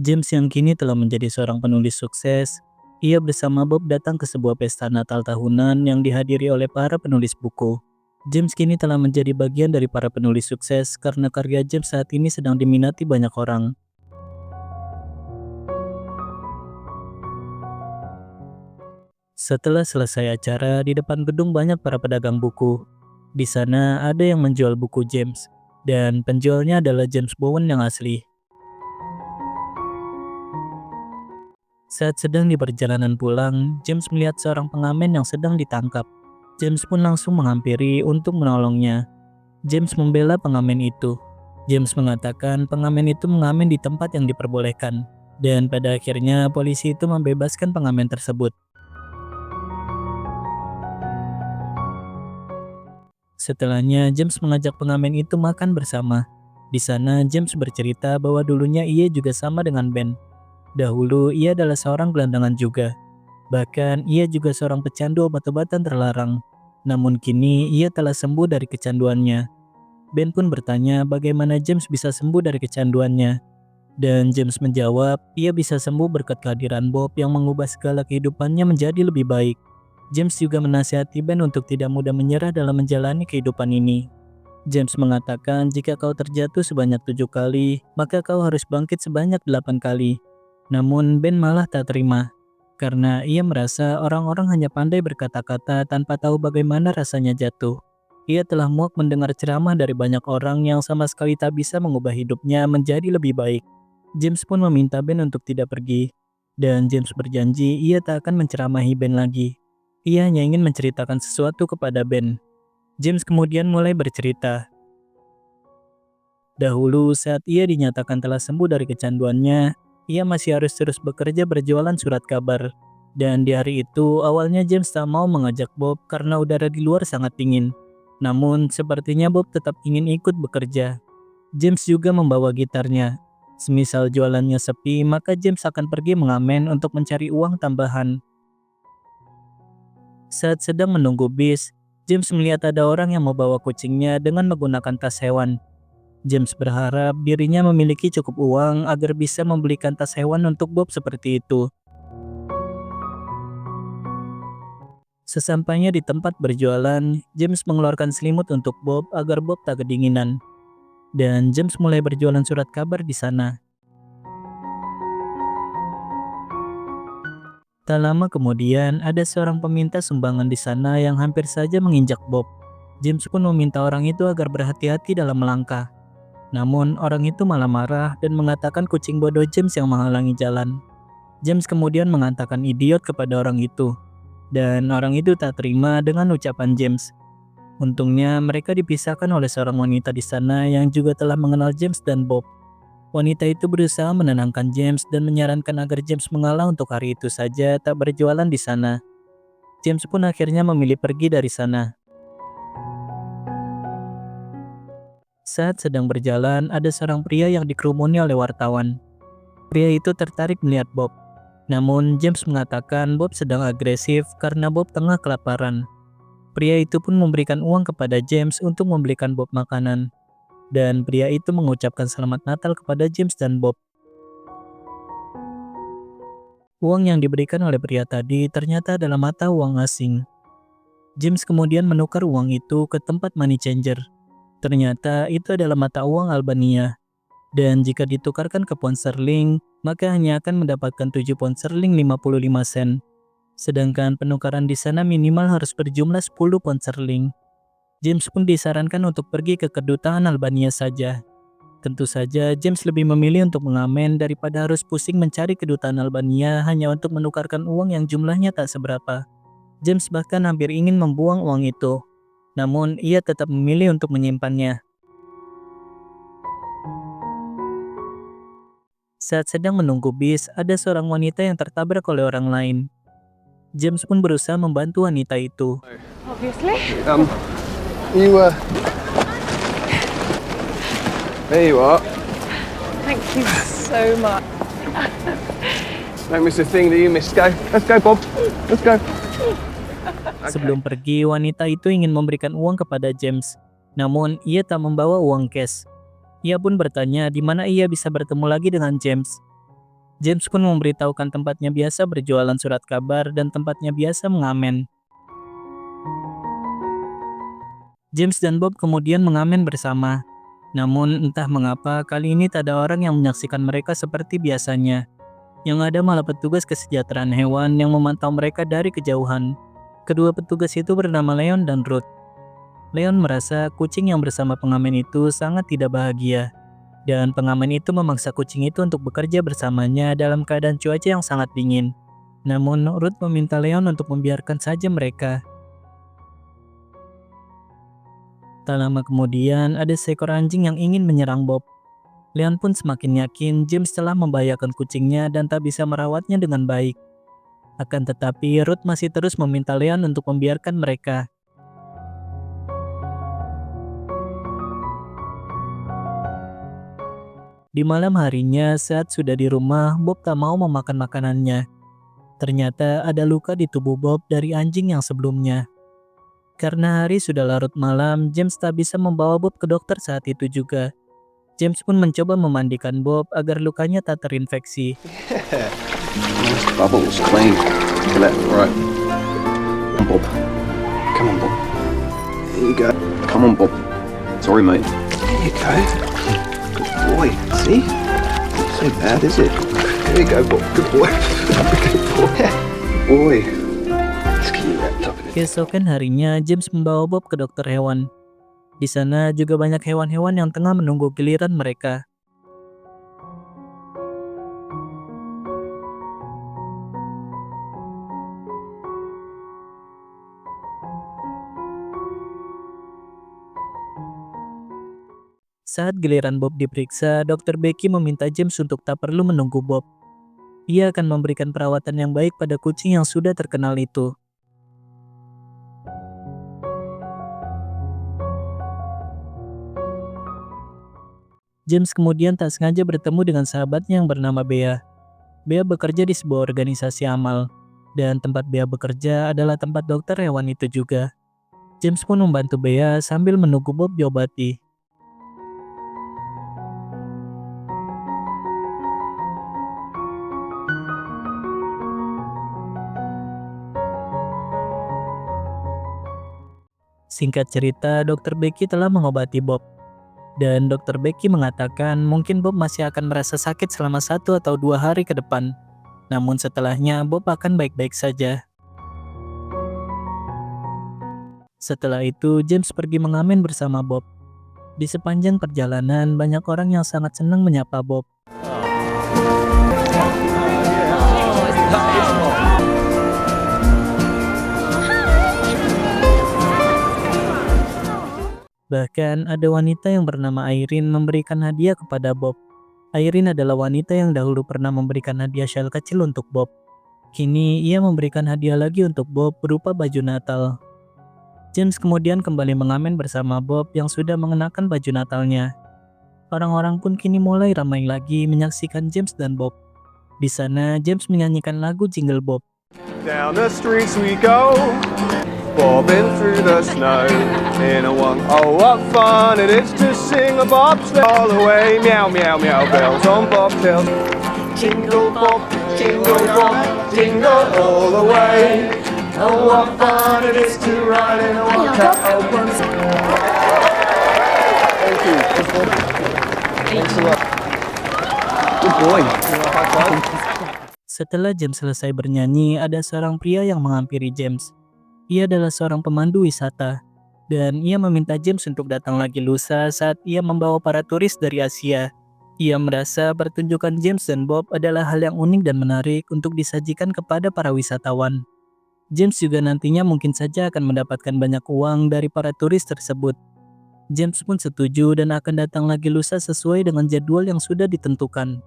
James yang kini telah menjadi seorang penulis sukses, ia bersama Bob datang ke sebuah pesta Natal tahunan yang dihadiri oleh para penulis buku. James kini telah menjadi bagian dari para penulis sukses karena karya James saat ini sedang diminati banyak orang. Setelah selesai acara, di depan gedung banyak para pedagang buku. Di sana ada yang menjual buku James, dan penjualnya adalah James Bowen yang asli. Saat sedang di perjalanan pulang, James melihat seorang pengamen yang sedang ditangkap. James pun langsung menghampiri untuk menolongnya. James membela pengamen itu. James mengatakan pengamen itu mengamen di tempat yang diperbolehkan, dan pada akhirnya polisi itu membebaskan pengamen tersebut. Setelahnya, James mengajak pengamen itu makan bersama. Di sana, James bercerita bahwa dulunya ia juga sama dengan Ben. Dahulu, ia adalah seorang gelandangan juga. Bahkan, ia juga seorang pecandu obat-obatan terlarang. Namun kini, ia telah sembuh dari kecanduannya. Ben pun bertanya bagaimana James bisa sembuh dari kecanduannya. Dan James menjawab, ia bisa sembuh berkat kehadiran Bob yang mengubah segala kehidupannya menjadi lebih baik. James juga menasihati Ben untuk tidak mudah menyerah dalam menjalani kehidupan ini. James mengatakan jika kau terjatuh sebanyak 7 kali, maka kau harus bangkit sebanyak 8 kali. Namun Ben malah tak terima, karena ia merasa orang-orang hanya pandai berkata-kata tanpa tahu bagaimana rasanya jatuh. Ia telah muak mendengar ceramah dari banyak orang yang sama sekali tak bisa mengubah hidupnya menjadi lebih baik. James pun meminta Ben untuk tidak pergi, dan James berjanji ia tak akan menceramahi Ben lagi. Ia hanya ingin menceritakan sesuatu kepada Ben. James kemudian mulai bercerita. Dahulu saat ia dinyatakan telah sembuh dari kecanduannya, ia masih harus terus bekerja berjualan surat kabar. Dan di hari itu awalnya James tak mau mengajak Bob karena udara di luar sangat dingin. Namun sepertinya Bob tetap ingin ikut bekerja. James juga membawa gitarnya. Semisal jualannya sepi, maka James akan pergi mengamen untuk mencari uang tambahan. Saat sedang menunggu bis, James melihat ada orang yang membawa kucingnya dengan menggunakan tas hewan. James berharap dirinya memiliki cukup uang agar bisa membelikan tas hewan untuk Bob seperti itu. Sesampainya di tempat berjualan, James mengeluarkan selimut untuk Bob agar Bob tak kedinginan. Dan James mulai berjualan surat kabar di sana. Tak lama kemudian, ada seorang peminta sumbangan di sana yang hampir saja menginjak Bob. James pun meminta orang itu agar berhati-hati dalam melangkah. Namun, orang itu malah marah dan mengatakan kucing bodoh James yang menghalangi jalan. James kemudian mengatakan idiot kepada orang itu. Dan orang itu tak terima dengan ucapan James. Untungnya, mereka dipisahkan oleh seorang wanita di sana yang juga telah mengenal James dan Bob. Wanita itu berusaha menenangkan James dan menyarankan agar James mengalah untuk hari itu saja tak berjualan di sana. James pun akhirnya memilih pergi dari sana. Saat sedang berjalan, ada seorang pria yang dikerumuni oleh wartawan. Pria itu tertarik melihat Bob. Namun James mengatakan Bob sedang agresif karena Bob tengah kelaparan. Pria itu pun memberikan uang kepada James untuk membelikan Bob makanan. Dan pria itu mengucapkan selamat Natal kepada James dan Bob. Uang yang diberikan oleh pria tadi ternyata adalah mata uang asing. James kemudian menukar uang itu ke tempat money changer. Ternyata itu adalah mata uang Albania. Dan jika ditukarkan ke pound sterling, maka hanya akan mendapatkan 7 pound sterling 55 sen. Sedangkan penukaran di sana minimal harus berjumlah 10 pound sterling. James pun disarankan untuk pergi ke kedutaan Albania saja. Tentu saja James lebih memilih untuk mengamen daripada harus pusing mencari kedutaan Albania hanya untuk menukarkan uang yang jumlahnya tak seberapa. James bahkan hampir ingin membuang uang itu. Namun ia tetap memilih untuk menyimpannya. Saat sedang menunggu bis, ada seorang wanita yang tertabrak oleh orang lain. James pun berusaha membantu wanita itu. Obviously. There you are. Thank you so much. Don't miss a thing that you miss. Go. Let's go, Bob. Let's go. Sebelum pergi, wanita itu ingin memberikan uang kepada James. Namun, ia tak membawa uang cash. Ia pun bertanya di mana ia bisa bertemu lagi dengan James. James pun memberitahukan tempatnya biasa berjualan surat kabar dan tempatnya biasa mengamen. James dan Bob kemudian mengamen bersama. Namun entah mengapa kali ini tak ada orang yang menyaksikan mereka seperti biasanya. Yang ada malah petugas kesejahteraan hewan yang memantau mereka dari kejauhan. Kedua petugas itu bernama Leon dan Ruth. Leon merasa kucing yang bersama pengamen itu sangat tidak bahagia. Dan pengamen itu memaksa kucing itu untuk bekerja bersamanya dalam keadaan cuaca yang sangat dingin. Namun Ruth meminta Leon untuk membiarkan saja mereka. Tak lama kemudian ada seekor anjing yang ingin menyerang Bob. Leon pun semakin yakin James telah membahayakan kucingnya dan tak bisa merawatnya dengan baik. Akan tetapi Ruth masih terus meminta Leon untuk membiarkan mereka. Di malam harinya saat sudah di rumah, Bob tak mau memakan makanannya. Ternyata ada luka di tubuh Bob dari anjing yang sebelumnya. Karena hari sudah larut malam, James tak bisa membawa Bob ke dokter saat itu juga. James pun mencoba memandikan Bob agar lukanya tak terinfeksi. Nice bubbles, clean. Look at that. Right. Come on, Bob. Come on, Bob. There you go. Come on, Bob. Sorry, mate. There you go. Good boy. See? Not so bad, is it? There you go, Bob. Good boy. Good boy. Good boy. Let's get you wrapped up in it. Keesokan harinya, James membawa Bob ke dokter hewan. Di sana juga banyak hewan-hewan yang tengah menunggu giliran mereka. Saat giliran Bob diperiksa, Dr. Becky meminta James untuk tak perlu menunggu Bob. Ia akan memberikan perawatan yang baik pada kucing yang sudah terkenal itu. James kemudian tak sengaja bertemu dengan sahabatnya yang bernama Bea. Bea bekerja di sebuah organisasi amal, dan tempat Bea bekerja adalah tempat dokter hewan itu juga. James pun membantu Bea sambil menunggu Bob diobati. Singkat cerita, Dr. Becky telah mengobati Bob. Dan Dr. Becky mengatakan mungkin Bob masih akan merasa sakit selama 1 atau 2 hari ke depan. Namun setelahnya Bob akan baik-baik saja. Setelah itu, James pergi mengamen bersama Bob. Di sepanjang perjalanan, banyak orang yang sangat senang menyapa Bob. Bahkan ada wanita yang bernama Irene memberikan hadiah kepada Bob. Irene adalah wanita yang dahulu pernah memberikan hadiah shawl kecil untuk Bob. Kini ia memberikan hadiah lagi untuk Bob berupa baju Natal. James kemudian kembali mengamen bersama Bob yang sudah mengenakan baju Natalnya. Orang-orang pun kini mulai ramai lagi menyaksikan James dan Bob. Di sana James menyanyikan lagu Jingle Bob. Down the streets we go, bobbing through the snow in a one. Oh, what fun it is to sing a bobsled all the way. Meow, meow, meow, bells on bobtails. Jingle bob, jingle all the way. Oh, what fun it is to ride in a one-cat open. Thank you. Thanks a lot. Good boy. Setelah James selesai bernyanyi, ada seorang pria yang menghampiri James. Ia adalah seorang pemandu wisata, dan ia meminta James untuk datang lagi lusa saat ia membawa para turis dari Asia. Ia merasa pertunjukan James dan Bob adalah hal yang unik dan menarik untuk disajikan kepada para wisatawan. James juga nantinya mungkin saja akan mendapatkan banyak uang dari para turis tersebut. James pun setuju dan akan datang lagi lusa sesuai dengan jadwal yang sudah ditentukan.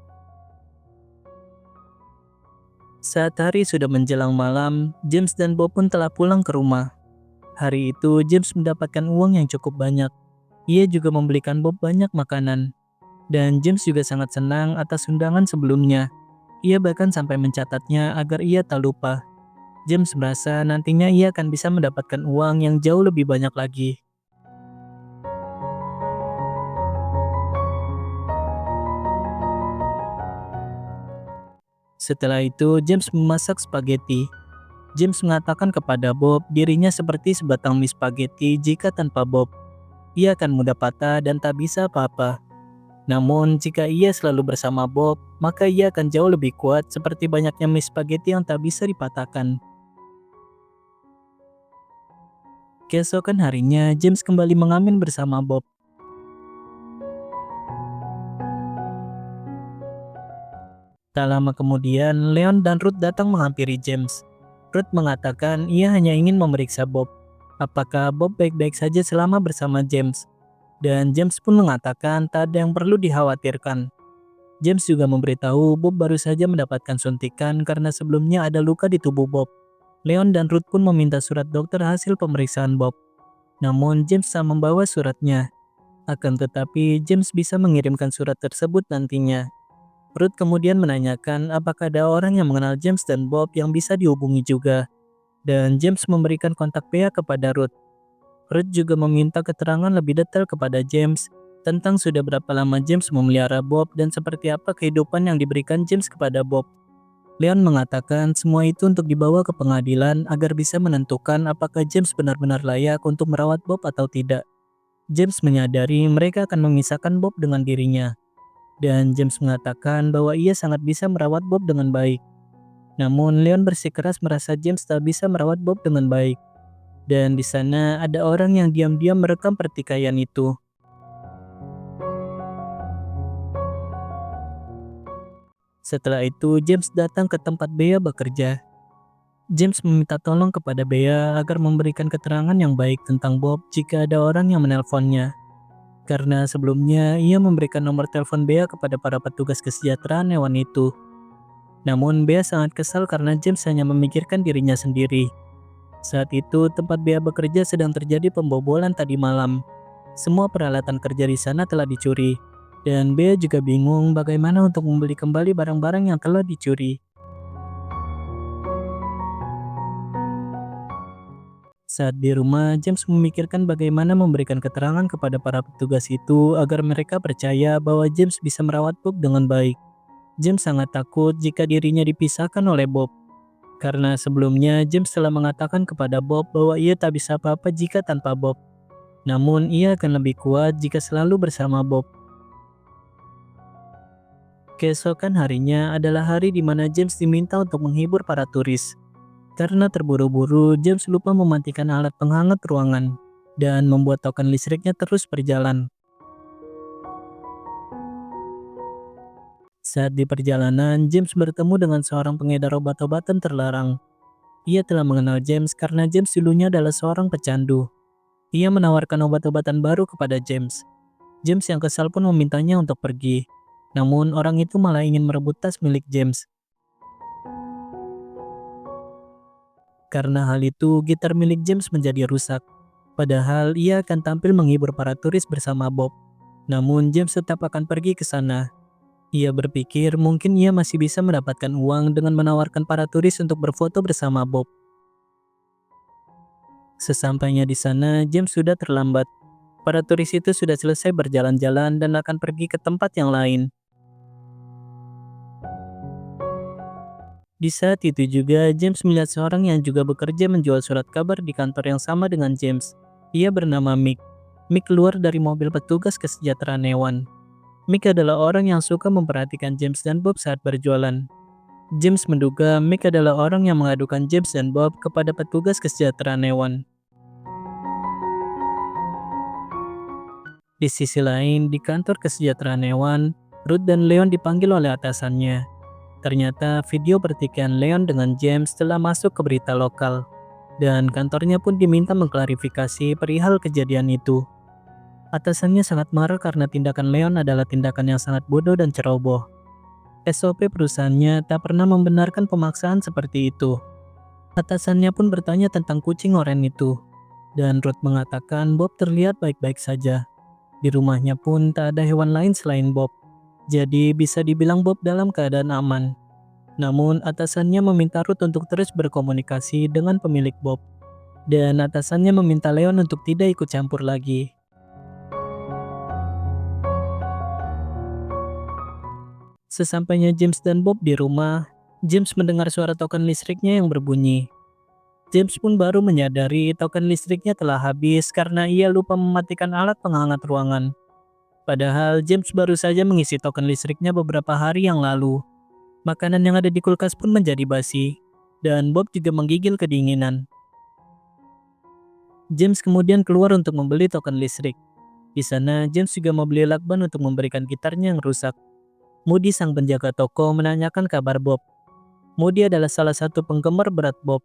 Saat hari sudah menjelang malam, James dan Bob pun telah pulang ke rumah. Hari itu, James mendapatkan uang yang cukup banyak. Ia juga membelikan Bob banyak makanan. Dan James juga sangat senang atas undangan sebelumnya. Ia bahkan sampai mencatatnya agar ia tak lupa. James merasa nantinya ia akan bisa mendapatkan uang yang jauh lebih banyak lagi. Setelah itu, James memasak spaghetti. James mengatakan kepada Bob dirinya seperti sebatang mie spaghetti jika tanpa Bob. Ia akan mudah patah dan tak bisa apa-apa. Namun, jika ia selalu bersama Bob, maka ia akan jauh lebih kuat seperti banyaknya mie spaghetti yang tak bisa dipatahkan. Keesokan harinya, James kembali mengamen bersama Bob. Tak lama kemudian, Leon dan Ruth datang menghampiri James. Ruth mengatakan ia hanya ingin memeriksa Bob. Apakah Bob baik-baik saja selama bersama James? Dan James pun mengatakan tak ada yang perlu dikhawatirkan. James juga memberitahu Bob baru saja mendapatkan suntikan karena sebelumnya ada luka di tubuh Bob. Leon dan Ruth pun meminta surat dokter hasil pemeriksaan Bob. Namun James tak membawa suratnya. Akan tetapi James bisa mengirimkan surat tersebut nantinya. Ruth kemudian menanyakan apakah ada orang yang mengenal James dan Bob yang bisa dihubungi juga. Dan James memberikan kontak Bea kepada Ruth. Ruth juga meminta keterangan lebih detail kepada James tentang sudah berapa lama James memelihara Bob dan seperti apa kehidupan yang diberikan James kepada Bob. Leon mengatakan semua itu untuk dibawa ke pengadilan agar bisa menentukan apakah James benar-benar layak untuk merawat Bob atau tidak. James menyadari mereka akan memisahkan Bob dengan dirinya. Dan James mengatakan bahwa ia sangat bisa merawat Bob dengan baik. Namun Leon bersikeras merasa James tak bisa merawat Bob dengan baik. Dan di sana ada orang yang diam-diam merekam pertikaian itu. Setelah itu James datang ke tempat Bea bekerja. James meminta tolong kepada Bea agar memberikan keterangan yang baik tentang Bob jika ada orang yang menelponnya. Karena sebelumnya ia memberikan nomor telepon Bea kepada para petugas kesejahteraan hewan itu. Namun Bea sangat kesal karena James hanya memikirkan dirinya sendiri. Saat itu tempat Bea bekerja sedang terjadi pembobolan tadi malam. Semua peralatan kerja di sana telah dicuri. Dan Bea juga bingung bagaimana untuk membeli kembali barang-barang yang telah dicuri. Saat di rumah, James memikirkan bagaimana memberikan keterangan kepada para petugas itu agar mereka percaya bahwa James bisa merawat Bob dengan baik. James sangat takut jika dirinya dipisahkan oleh Bob. Karena sebelumnya James telah mengatakan kepada Bob bahwa ia tak bisa apa-apa jika tanpa Bob. Namun ia akan lebih kuat jika selalu bersama Bob. Keesokan harinya adalah hari di mana James diminta untuk menghibur para turis. Karena terburu-buru, James lupa mematikan alat penghangat ruangan dan membuat token listriknya terus berjalan. Saat di perjalanan, James bertemu dengan seorang pengedar obat-obatan terlarang. Ia telah mengenal James karena James dulunya adalah seorang pecandu. Ia menawarkan obat-obatan baru kepada James. James yang kesal pun memintanya untuk pergi. Namun orang itu malah ingin merebut tas milik James. Karena hal itu, gitar milik James menjadi rusak. Padahal ia akan tampil menghibur para turis bersama Bob. Namun James tetap akan pergi ke sana. Ia berpikir mungkin ia masih bisa mendapatkan uang dengan menawarkan para turis untuk berfoto bersama Bob. Sesampainya di sana, James sudah terlambat. Para turis itu sudah selesai berjalan-jalan dan akan pergi ke tempat yang lain. Di saat itu juga, James melihat seorang yang juga bekerja menjual surat kabar di kantor yang sama dengan James. Ia bernama Mick. Mick keluar dari mobil petugas kesejahteraan hewan. Mick adalah orang yang suka memperhatikan James dan Bob saat berjualan. James menduga Mick adalah orang yang mengadukan James dan Bob kepada petugas kesejahteraan hewan. Di sisi lain, di kantor kesejahteraan hewan, Ruth dan Leon dipanggil oleh atasannya. Ternyata video pertikaian Leon dengan James telah masuk ke berita lokal, dan kantornya pun diminta mengklarifikasi perihal kejadian itu. Atasannya sangat marah karena tindakan Leon adalah tindakan yang sangat bodoh dan ceroboh. SOP perusahaannya tak pernah membenarkan pemaksaan seperti itu. Atasannya pun bertanya tentang kucing oranye itu, dan Ruth mengatakan Bob terlihat baik-baik saja. Di rumahnya pun tak ada hewan lain selain Bob. Jadi bisa dibilang Bob dalam keadaan aman. Namun atasannya meminta Ruth untuk terus berkomunikasi dengan pemilik Bob. Dan atasannya meminta Leon untuk tidak ikut campur lagi. Sesampainya James dan Bob di rumah, James mendengar suara token listriknya yang berbunyi. James pun baru menyadari token listriknya telah habis karena ia lupa mematikan alat penghangat ruangan. Padahal James baru saja mengisi token listriknya beberapa hari yang lalu. Makanan yang ada di kulkas pun menjadi basi, dan Bob juga menggigil kedinginan. James kemudian keluar untuk membeli token listrik. Di sana, James juga membeli lakban untuk memberikan gitarnya yang rusak. Moody sang penjaga toko menanyakan kabar Bob. Moody adalah salah satu penggemar berat Bob.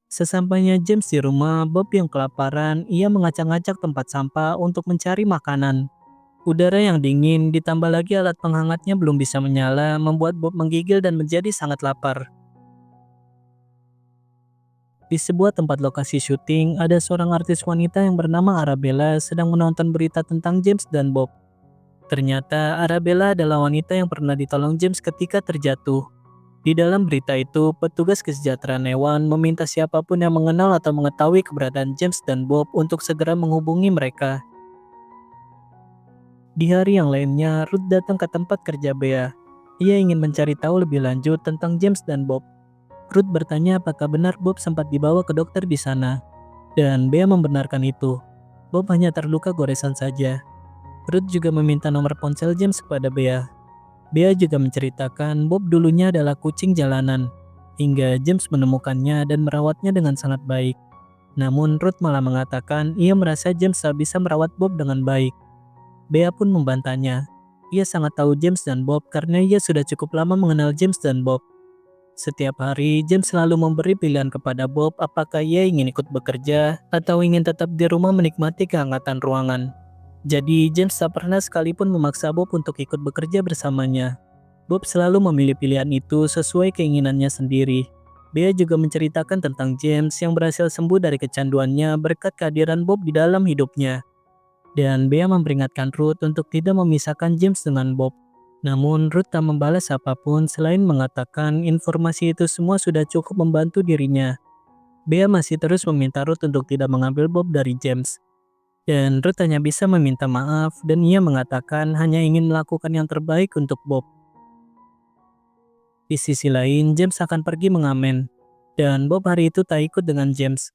Sesampainya James di rumah, Bob yang kelaparan, ia mengacak-ngacak tempat sampah untuk mencari makanan. Udara yang dingin ditambah lagi alat penghangatnya belum bisa menyala membuat Bob menggigil dan menjadi sangat lapar. Di sebuah tempat lokasi syuting, ada seorang artis wanita yang bernama Arabella sedang menonton berita tentang James dan Bob. Ternyata Arabella adalah wanita yang pernah ditolong James ketika terjatuh. Di dalam berita itu, petugas kesejahteraan hewan meminta siapapun yang mengenal atau mengetahui keberadaan James dan Bob untuk segera menghubungi mereka. Di hari yang lainnya, Ruth datang ke tempat kerja Bea. Ia ingin mencari tahu lebih lanjut tentang James dan Bob. Ruth bertanya apakah benar Bob sempat dibawa ke dokter di sana. Dan Bea membenarkan itu. Bob hanya terluka goresan saja. Ruth juga meminta nomor ponsel James kepada Bea. Bea juga menceritakan Bob dulunya adalah kucing jalanan, hingga James menemukannya dan merawatnya dengan sangat baik. Namun Ruth malah mengatakan ia merasa James tak bisa merawat Bob dengan baik. Bea pun membantahnya. Ia sangat tahu James dan Bob karena ia sudah cukup lama mengenal James dan Bob. Setiap hari, James selalu memberi pilihan kepada Bob apakah ia ingin ikut bekerja atau ingin tetap di rumah menikmati kehangatan ruangan. Jadi, James tak pernah sekalipun memaksa Bob untuk ikut bekerja bersamanya. Bob selalu memilih pilihan itu sesuai keinginannya sendiri. Bea juga menceritakan tentang James yang berhasil sembuh dari kecanduannya berkat kehadiran Bob di dalam hidupnya. Dan Bea memperingatkan Ruth untuk tidak memisahkan James dengan Bob. Namun Ruth tak membalas apapun selain mengatakan informasi itu semua sudah cukup membantu dirinya. Bea masih terus meminta Ruth untuk tidak mengambil Bob dari James. Dan Ruth hanya bisa meminta maaf dan ia mengatakan hanya ingin melakukan yang terbaik untuk Bob. Di sisi lain, James akan pergi mengamen. Dan Bob hari itu tak ikut dengan James.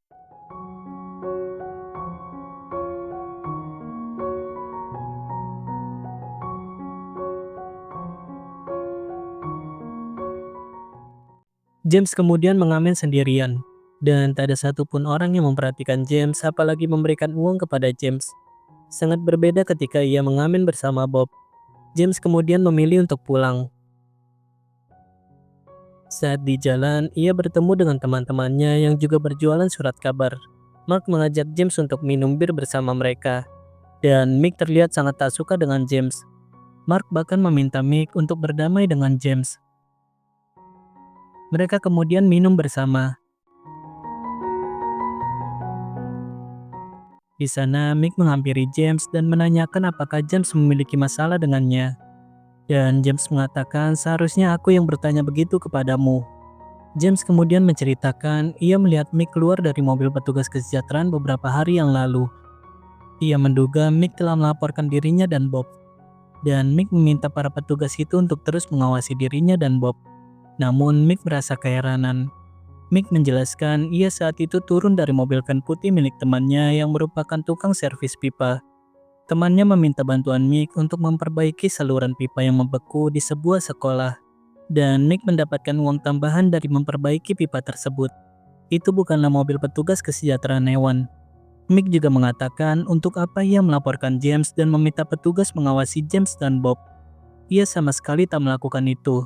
James kemudian mengamen sendirian, dan tak ada satupun orang yang memperhatikan James apalagi memberikan uang kepada James. Sangat berbeda ketika ia mengamen bersama Bob. James kemudian memilih untuk pulang. Saat di jalan, ia bertemu dengan teman-temannya yang juga berjualan surat kabar. Mark mengajak James untuk minum bir bersama mereka, dan Mick terlihat sangat tak suka dengan James. Mark bahkan meminta Mick untuk berdamai dengan James. Mereka kemudian minum bersama. Di sana, Mick menghampiri James dan menanyakan apakah James memiliki masalah dengannya. Dan James mengatakan seharusnya aku yang bertanya begitu kepadamu. James kemudian menceritakan ia melihat Mick keluar dari mobil petugas kesejahteraan beberapa hari yang lalu. Ia menduga Mick telah melaporkan dirinya dan Bob. Dan Mick meminta para petugas itu untuk terus mengawasi dirinya dan Bob. Namun Mick merasa keheranan. Mick menjelaskan ia saat itu turun dari mobil van putih milik temannya yang merupakan tukang servis pipa. Temannya meminta bantuan Mick untuk memperbaiki saluran pipa yang membeku di sebuah sekolah. Dan Mick mendapatkan uang tambahan dari memperbaiki pipa tersebut. Itu bukanlah mobil petugas kesejahteraan hewan. Mick juga mengatakan untuk apa ia melaporkan James dan meminta petugas mengawasi James dan Bob. Ia sama sekali tak melakukan itu.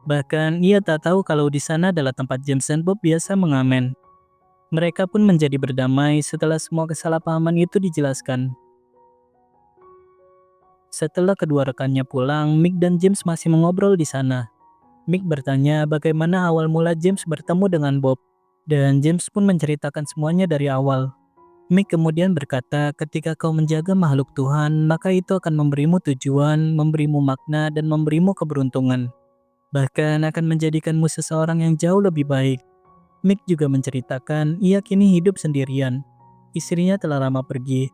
Bahkan ia tak tahu kalau di sana adalah tempat James dan Bob biasa mengamen. Mereka pun menjadi berdamai setelah semua kesalahpahaman itu dijelaskan. Setelah kedua rekannya pulang, Mick dan James masih mengobrol di sana. Mick bertanya bagaimana awal mula James bertemu dengan Bob, dan James pun menceritakan semuanya dari awal. Mick kemudian berkata, ketika kau menjaga makhluk Tuhan, maka itu akan memberimu tujuan, memberimu makna, dan memberimu keberuntungan. Bahkan akan menjadikanmu seseorang yang jauh lebih baik. Mick juga menceritakan ia kini hidup sendirian. Istrinya telah lama pergi.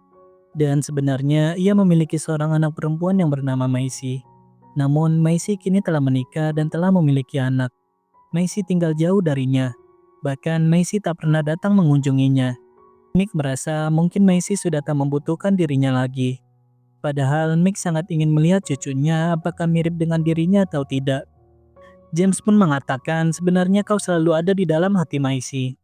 Dan sebenarnya ia memiliki seorang anak perempuan yang bernama Maisie. Namun Maisie kini telah menikah dan telah memiliki anak. Maisie tinggal jauh darinya. Bahkan Maisie tak pernah datang mengunjunginya. Mick merasa mungkin Maisie sudah tak membutuhkan dirinya lagi. Padahal Mick sangat ingin melihat cucunya apakah mirip dengan dirinya atau tidak. James pun mengatakan sebenarnya kau selalu ada di dalam hati Maisie.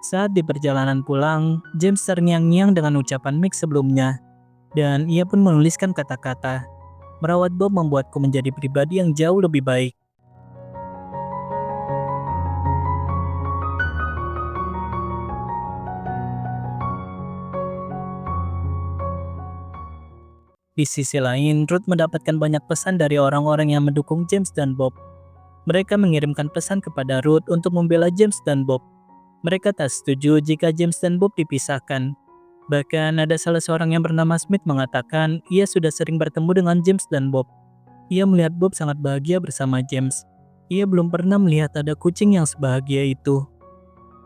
Saat di perjalanan pulang, James terngiang-ngiang dengan ucapan Mick sebelumnya. Dan ia pun menuliskan kata-kata, "Merawat Bob membuatku menjadi pribadi yang jauh lebih baik." Di sisi lain, Ruth mendapatkan banyak pesan dari orang-orang yang mendukung James dan Bob. Mereka mengirimkan pesan kepada Ruth untuk membela James dan Bob. Mereka tak setuju jika James dan Bob dipisahkan. Bahkan ada salah seorang yang bernama Smith mengatakan ia sudah sering bertemu dengan James dan Bob. Ia melihat Bob sangat bahagia bersama James. Ia belum pernah melihat ada kucing yang sebahagia itu.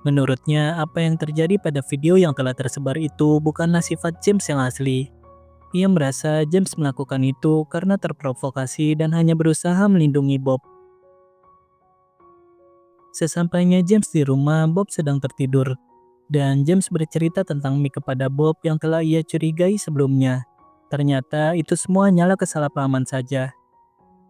Menurutnya, apa yang terjadi pada video yang telah tersebar itu bukanlah sifat James yang asli. Ia merasa James melakukan itu karena terprovokasi dan hanya berusaha melindungi Bob. Sesampainya James di rumah, Bob sedang tertidur. Dan James bercerita tentang Mick kepada Bob yang telah ia curigai sebelumnya. Ternyata itu semua hanyalah kesalahpahaman saja.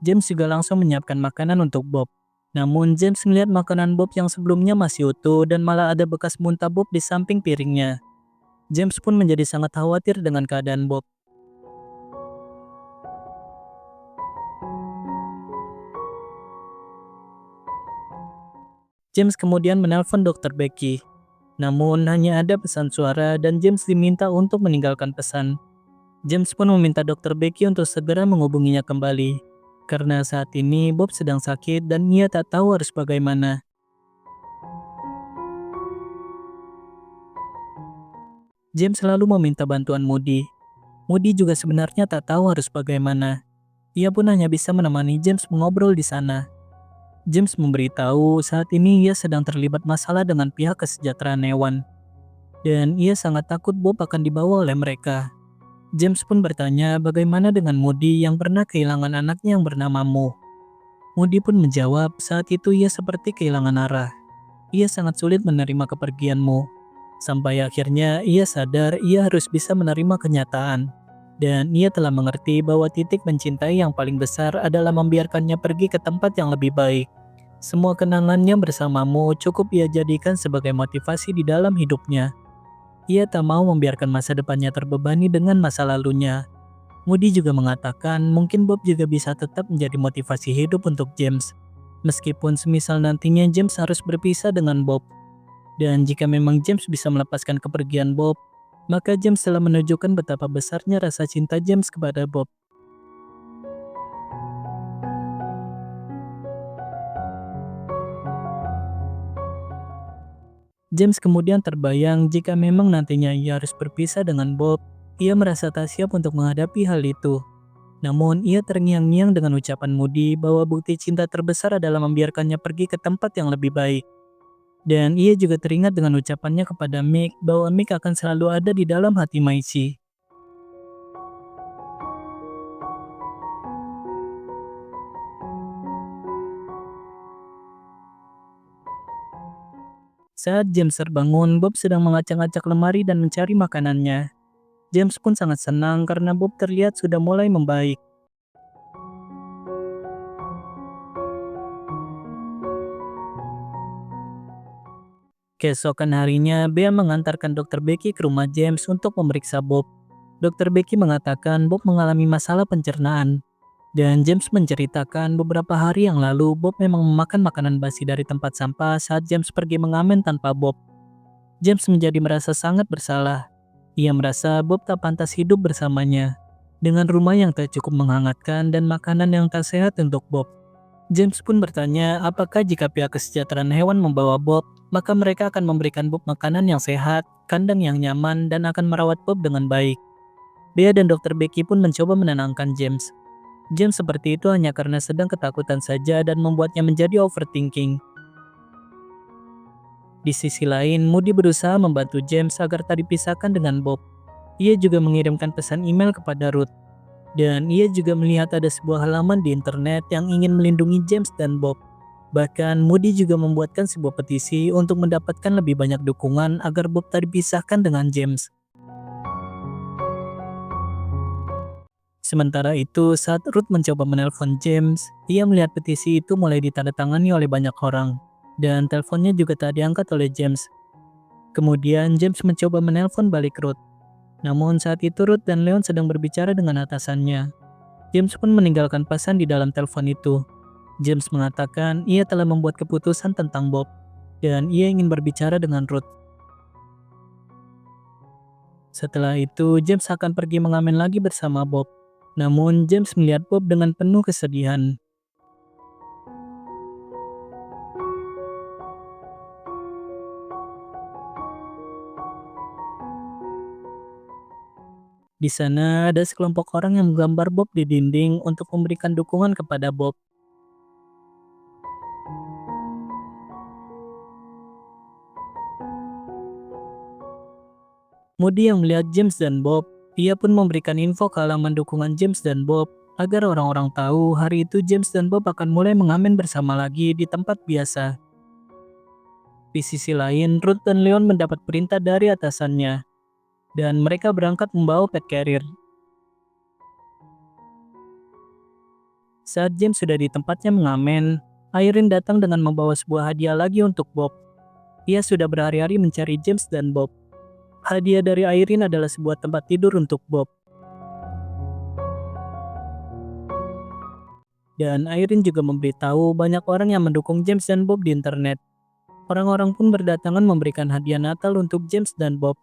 James juga langsung menyiapkan makanan untuk Bob. Namun James melihat makanan Bob yang sebelumnya masih utuh dan malah ada bekas muntah Bob di samping piringnya. James pun menjadi sangat khawatir dengan keadaan Bob. James kemudian menelpon Dr. Becky. Namun hanya ada pesan suara dan James diminta untuk meninggalkan pesan. James pun meminta Dr. Becky untuk segera menghubunginya kembali. Karena saat ini Bob sedang sakit dan ia tak tahu harus bagaimana. James selalu meminta bantuan Moody. Moody juga sebenarnya tak tahu harus bagaimana. Ia pun hanya bisa menemani James mengobrol di sana. James memberitahu saat ini ia sedang terlibat masalah dengan pihak kesejahteraan hewan. Dan ia sangat takut Bob akan dibawa oleh mereka. James pun bertanya bagaimana dengan Moody yang pernah kehilangan anaknya yang bernama Mo. Moody pun menjawab saat itu ia seperti kehilangan arah. Ia sangat sulit menerima kepergian Mo. Sampai akhirnya ia sadar ia harus bisa menerima kenyataan. Dan ia telah mengerti bahwa titik mencintai yang paling besar adalah membiarkannya pergi ke tempat yang lebih baik. Semua kenangannya bersamamu cukup ia jadikan sebagai motivasi di dalam hidupnya. Ia tak mau membiarkan masa depannya terbebani dengan masa lalunya. Moody juga mengatakan mungkin Bob juga bisa tetap menjadi motivasi hidup untuk James. Meskipun semisal nantinya James harus berpisah dengan Bob. Dan jika memang James bisa melepaskan kepergian Bob, maka James telah menunjukkan betapa besarnya rasa cinta James kepada Bob. James kemudian terbayang jika memang nantinya ia harus berpisah dengan Bob, ia merasa tak siap untuk menghadapi hal itu. Namun ia terngiang-ngiang dengan ucapan Moody bahwa bukti cinta terbesar adalah membiarkannya pergi ke tempat yang lebih baik. Dan ia juga teringat dengan ucapannya kepada Mick bahwa Mick akan selalu ada di dalam hati Maisie. Saat James terbangun, Bob sedang mengacak-acak lemari dan mencari makanannya. James pun sangat senang karena Bob terlihat sudah mulai membaik. Keesokan harinya, Bea mengantarkan Dr. Becky ke rumah James untuk memeriksa Bob. Dr. Becky mengatakan Bob mengalami masalah pencernaan. Dan James menceritakan beberapa hari yang lalu Bob memang memakan makanan basi dari tempat sampah saat James pergi mengamen tanpa Bob. James menjadi merasa sangat bersalah. Ia merasa Bob tak pantas hidup bersamanya. Dengan rumah yang tak cukup menghangatkan dan makanan yang tak sehat untuk Bob. James pun bertanya apakah jika pihak kesejahteraan hewan membawa Bob, maka mereka akan memberikan Bob makanan yang sehat, kandang yang nyaman, dan akan merawat Bob dengan baik. Bea dan Dr. Becky pun mencoba menenangkan James. James seperti itu hanya karena sedang ketakutan saja dan membuatnya menjadi overthinking. Di sisi lain, Moody berusaha membantu James agar tak dipisahkan dengan Bob. Ia juga mengirimkan pesan email kepada Ruth. Dan ia juga melihat ada sebuah halaman di internet yang ingin melindungi James dan Bob. Bahkan Moody juga membuatkan sebuah petisi untuk mendapatkan lebih banyak dukungan agar Bob tak dipisahkan dengan James. Sementara itu, saat Ruth mencoba menelpon James, ia melihat petisi itu mulai ditandatangani oleh banyak orang, dan teleponnya juga tak diangkat oleh James. Kemudian James mencoba menelpon balik Ruth. Namun saat itu Ruth dan Leon sedang berbicara dengan atasannya. James pun meninggalkan pesan di dalam telepon itu. James mengatakan ia telah membuat keputusan tentang Bob, dan ia ingin berbicara dengan Ruth. Setelah itu, James akan pergi mengamen lagi bersama Bob. Namun, James melihat Bob dengan penuh kesedihan. Di sana, ada sekelompok orang yang menggambar Bob di dinding untuk memberikan dukungan kepada Bob. Moody yang melihat James dan Bob, ia pun memberikan info ke halaman dukungan James dan Bob agar orang-orang tahu hari itu James dan Bob akan mulai mengamen bersama lagi di tempat biasa. Di sisi lain, Ruth dan Leon mendapat perintah dari atasannya, dan mereka berangkat membawa pet carrier. Saat James sudah di tempatnya mengamen, Irene datang dengan membawa sebuah hadiah lagi untuk Bob. Ia sudah berhari-hari mencari James dan Bob. Hadiah dari Irene adalah sebuah tempat tidur untuk Bob. Dan Irene juga memberitahu banyak orang yang mendukung James dan Bob di internet. Orang-orang pun berdatangan memberikan hadiah Natal untuk James dan Bob.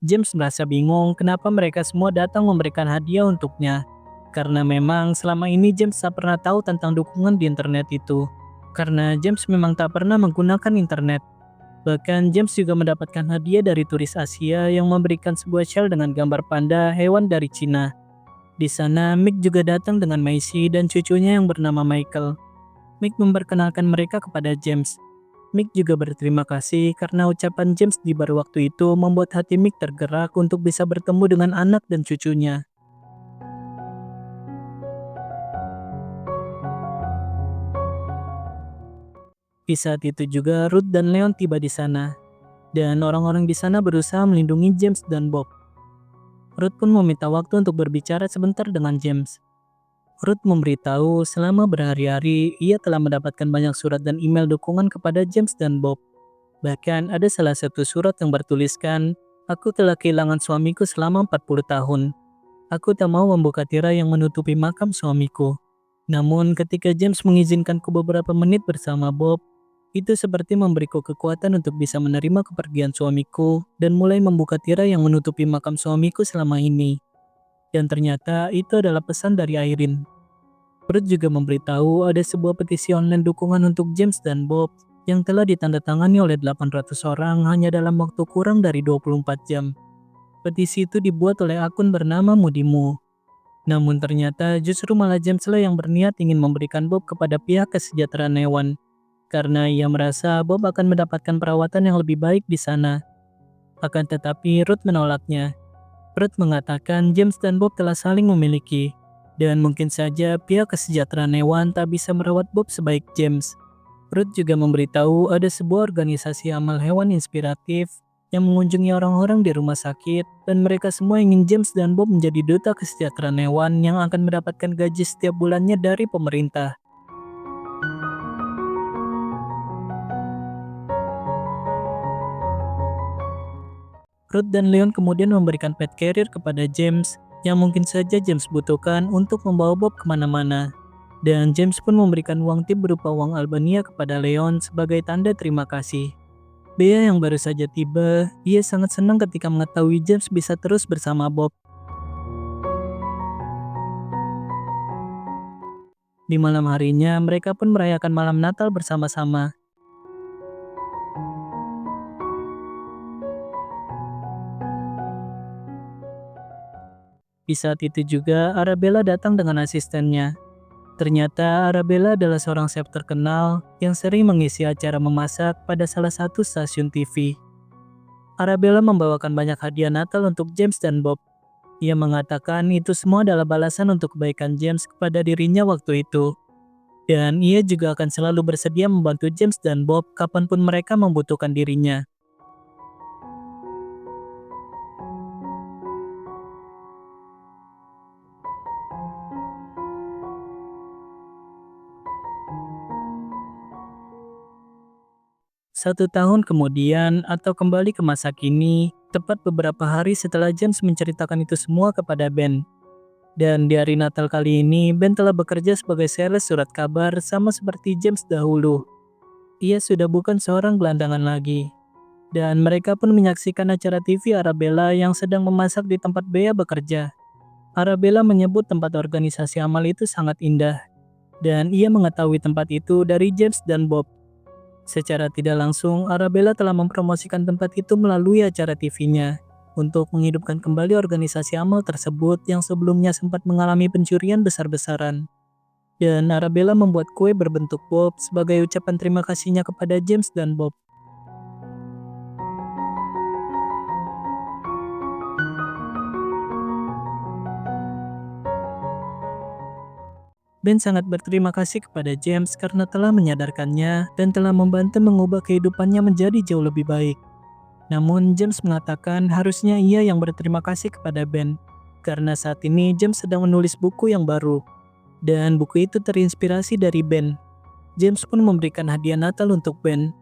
James merasa bingung kenapa mereka semua datang memberikan hadiah untuknya. Karena memang selama ini James tak pernah tahu tentang dukungan di internet itu. Karena James memang tak pernah menggunakan internet. Bahkan James juga mendapatkan hadiah dari turis Asia yang memberikan sebuah shell dengan gambar panda hewan dari Cina. Di sana Mick juga datang dengan Maisy dan cucunya yang bernama Michael. Mick memperkenalkan mereka kepada James. Mick juga berterima kasih karena ucapan James di baru waktu itu membuat hati Mick tergerak untuk bisa bertemu dengan anak dan cucunya. Di saat itu juga Ruth dan Leon tiba di sana, dan orang-orang di sana berusaha melindungi James dan Bob. Ruth pun meminta waktu untuk berbicara sebentar dengan James. Ruth memberitahu selama berhari-hari ia telah mendapatkan banyak surat dan email dukungan kepada James dan Bob. Bahkan ada salah satu surat yang bertuliskan, "Aku telah kehilangan suamiku selama 40 tahun. Aku tak mau membuka tirai yang menutupi makam suamiku." Namun ketika James mengizinkanku beberapa menit bersama Bob, itu seperti memberiku kekuatan untuk bisa menerima kepergian suamiku dan mulai membuka tirai yang menutupi makam suamiku selama ini. Dan ternyata itu adalah pesan dari Irene. Ruth juga memberitahu ada sebuah petisi online dukungan untuk James dan Bob yang telah ditandatangani oleh 800 orang hanya dalam waktu kurang dari 24 jam. Petisi itu dibuat oleh akun bernama Moodymoo. Namun ternyata justru malah James lah yang berniat ingin memberikan Bob kepada pihak kesejahteraan hewan. Karena ia merasa Bob akan mendapatkan perawatan yang lebih baik di sana. Akan tetapi Ruth menolaknya. Ruth mengatakan James dan Bob telah saling memiliki, dan mungkin saja pihak kesejahteraan hewan tak bisa merawat Bob sebaik James. Ruth juga memberitahu ada sebuah organisasi amal hewan inspiratif yang mengunjungi orang-orang di rumah sakit, dan mereka semua ingin James dan Bob menjadi duta kesejahteraan hewan yang akan mendapatkan gaji setiap bulannya dari pemerintah. Ruth dan Leon kemudian memberikan pet carrier kepada James yang mungkin saja James butuhkan untuk membawa Bob kemana-mana. Dan James pun memberikan uang tip berupa uang Albania kepada Leon sebagai tanda terima kasih. Bea yang baru saja tiba, ia sangat senang ketika mengetahui James bisa terus bersama Bob. Di malam harinya, mereka pun merayakan malam Natal bersama-sama. Di saat itu juga, Arabella datang dengan asistennya. Ternyata Arabella adalah seorang chef terkenal yang sering mengisi acara memasak pada salah satu stasiun TV. Arabella membawakan banyak hadiah Natal untuk James dan Bob. Ia mengatakan itu semua adalah balasan untuk kebaikan James kepada dirinya waktu itu. Dan ia juga akan selalu bersedia membantu James dan Bob kapanpun mereka membutuhkan dirinya. Satu tahun kemudian atau kembali ke masa kini, tepat beberapa hari setelah James menceritakan itu semua kepada Ben. Dan di hari Natal kali ini, Ben telah bekerja sebagai sales surat kabar sama seperti James dahulu. Ia sudah bukan seorang gelandangan lagi. Dan mereka pun menyaksikan acara TV Arabella yang sedang memasak di tempat Bea bekerja. Arabella menyebut tempat organisasi amal itu sangat indah. Dan ia mengetahui tempat itu dari James dan Bob. Secara tidak langsung, Arabella telah mempromosikan tempat itu melalui acara TV-nya untuk menghidupkan kembali organisasi amal tersebut yang sebelumnya sempat mengalami pencurian besar-besaran. Dan Arabella membuat kue berbentuk Bob sebagai ucapan terima kasihnya kepada James dan Bob. Ben sangat berterima kasih kepada James karena telah menyadarkannya dan telah membantu mengubah kehidupannya menjadi jauh lebih baik. Namun James mengatakan harusnya ia yang berterima kasih kepada Ben, karena saat ini James sedang menulis buku yang baru. Dan buku itu terinspirasi dari Ben. James pun memberikan hadiah Natal untuk Ben.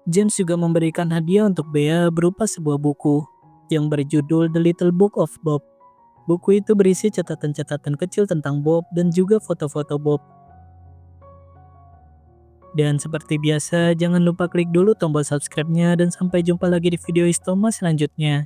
James juga memberikan hadiah untuk Bea berupa sebuah buku yang berjudul The Little Book of Bob. Buku itu berisi catatan-catatan kecil tentang Bob dan juga foto-foto Bob. Dan seperti biasa, jangan lupa klik dulu tombol subscribe-nya dan sampai jumpa lagi di video Istoma selanjutnya.